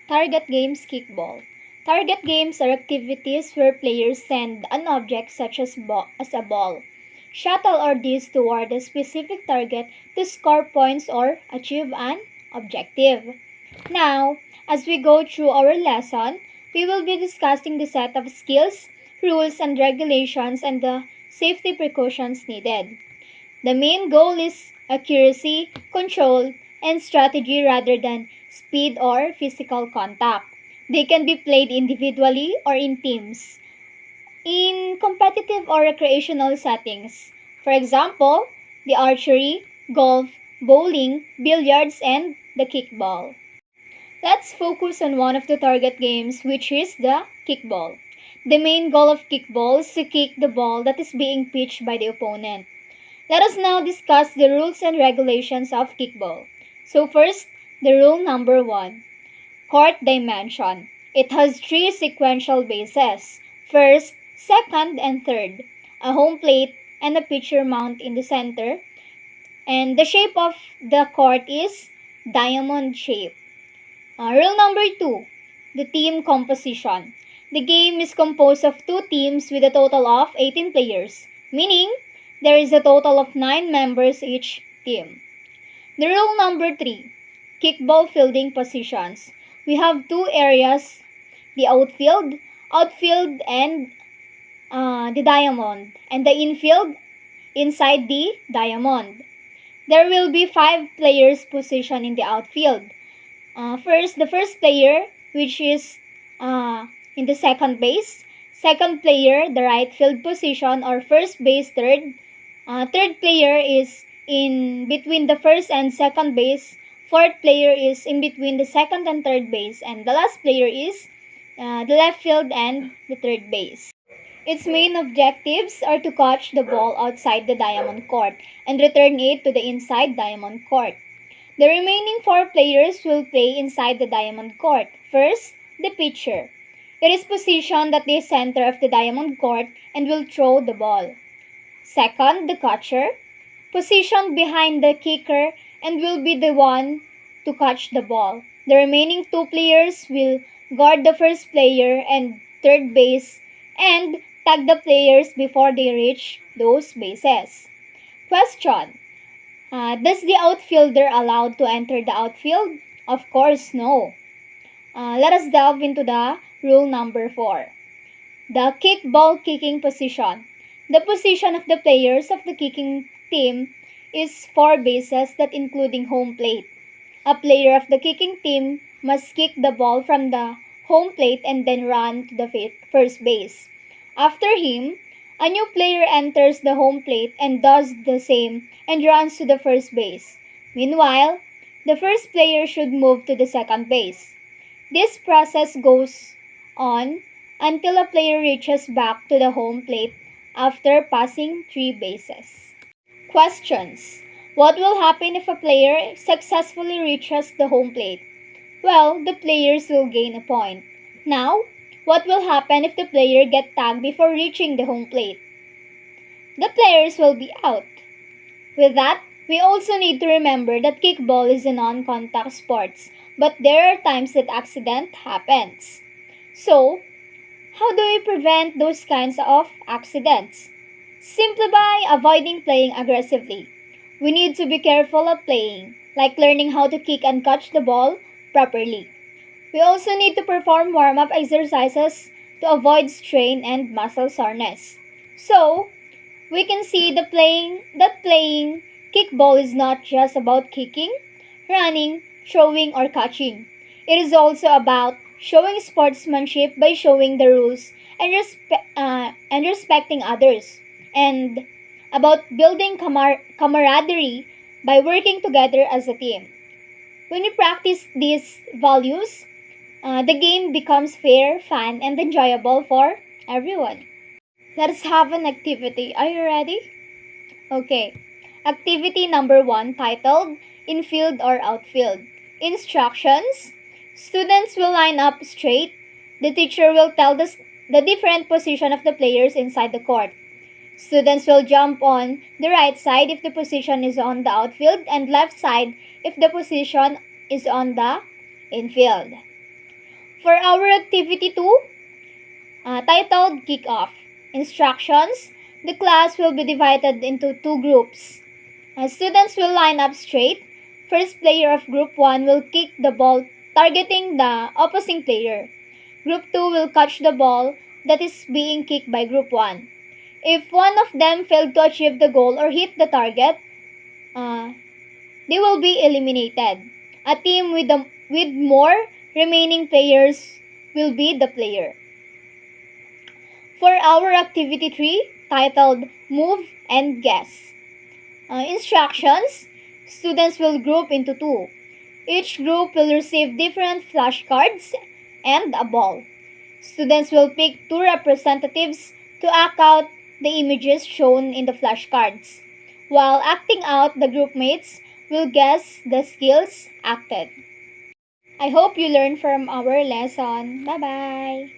Target games kickball. Target games are activities where players send an object such as a ball, shuttle or disc toward a specific target to score points or achieve an objective. Now, as we go through our lesson, we will be discussing the set of skills, rules, and regulations and the safety precautions needed. The main goal is accuracy, control, and strategy rather than speed or physical contact. They can be played individually or in teams, in competitive or recreational settings. For example, the archery, golf, bowling, billiards, and the kickball. Let's focus on one of the target games, which is the kickball. The main goal of kickball is to kick the ball that is being pitched by the opponent. Let us now discuss the rules and regulations of kickball. So first, the rule number 1. Court dimension. It has 3 sequential bases. First, second, and third. A home plate and a pitcher mount in the center. And the shape of the court is diamond shape. Rule number 2. The team composition. The game is composed of 2 teams with a total of 18 players, meaning there is a total of 9 members each team. The rule number 3. Kickball fielding positions. We have 2 areas, the outfield and the diamond, and the infield inside the diamond. There will be 5 players positioned in the outfield. First, the first player, which is in the second base. Second player, the right field position or first base third. Third player is in between the first and second base. Fourth player is in between the second and third base. And the last player is the left field and the third base. Its main objectives are to catch the ball outside the diamond court and return it to the inside diamond court. The remaining 4 players will play inside the diamond court. First, the pitcher. It is positioned at the center of the diamond court and will throw the ball. Second, the catcher, positioned behind the kicker and will be the one to catch the ball. The remaining 2 players will guard the first player and third base and tag the players before they reach those bases. Question. Does the outfielder allowed to enter the outfield? Of course, no. Let us delve into the rule number 4. The kickball kicking position. The position of the players of the kicking team is 4 bases that including home plate. A player of the kicking team must kick the ball from the home plate and then run to the first base. After him, a new player enters the home plate and does the same and runs to the first base. Meanwhile, the first player should move to the second base. This process goes on until a player reaches back to the home plate after passing 3 bases. Questions. What will happen if a player successfully reaches the home plate? Well, the players will gain a point. Now, what will happen if the player gets tagged before reaching the home plate? The players will be out. With that, we also need to remember that kickball is a non-contact sport, but there are times that accident happens. So, how do we prevent those kinds of accidents? Simply by avoiding playing aggressively. We need to be careful of playing, like learning how to kick and catch the ball properly. We also need to perform warm-up exercises to avoid strain and muscle soreness. So, we can see that playing kickball is not just about kicking, running, throwing, or catching. It is also about showing sportsmanship by showing the rules and respecting others, and about building camaraderie by working together as a team. When we practice these values, the game becomes fair, fun, and enjoyable for everyone. Let us have an activity. Are you ready? Okay. Activity number 1 titled Infield or Outfield. Instructions. Students will line up straight. The teacher will tell the different position of the players inside the court. Students will jump on the right side if the position is on the outfield and left side if the position is on the infield. For our activity 2, titled Kick-Off Instructions, the class will be divided into 2 groups. Students will line up straight. First player of Group 1 will kick the ball targeting the opposing player. Group 2 will catch the ball that is being kicked by Group 1. If one of them failed to achieve the goal or hit the target, they will be eliminated. A team with more remaining players will be the player. For our activity 3, titled Move and Guess. Instructions, students will group into 2. Each group will receive different flashcards and a ball. Students will pick 2 representatives to act out the images shown in the flashcards. While acting out, the group mates will guess the skills acted. I hope you learned from our lesson. Bye-bye!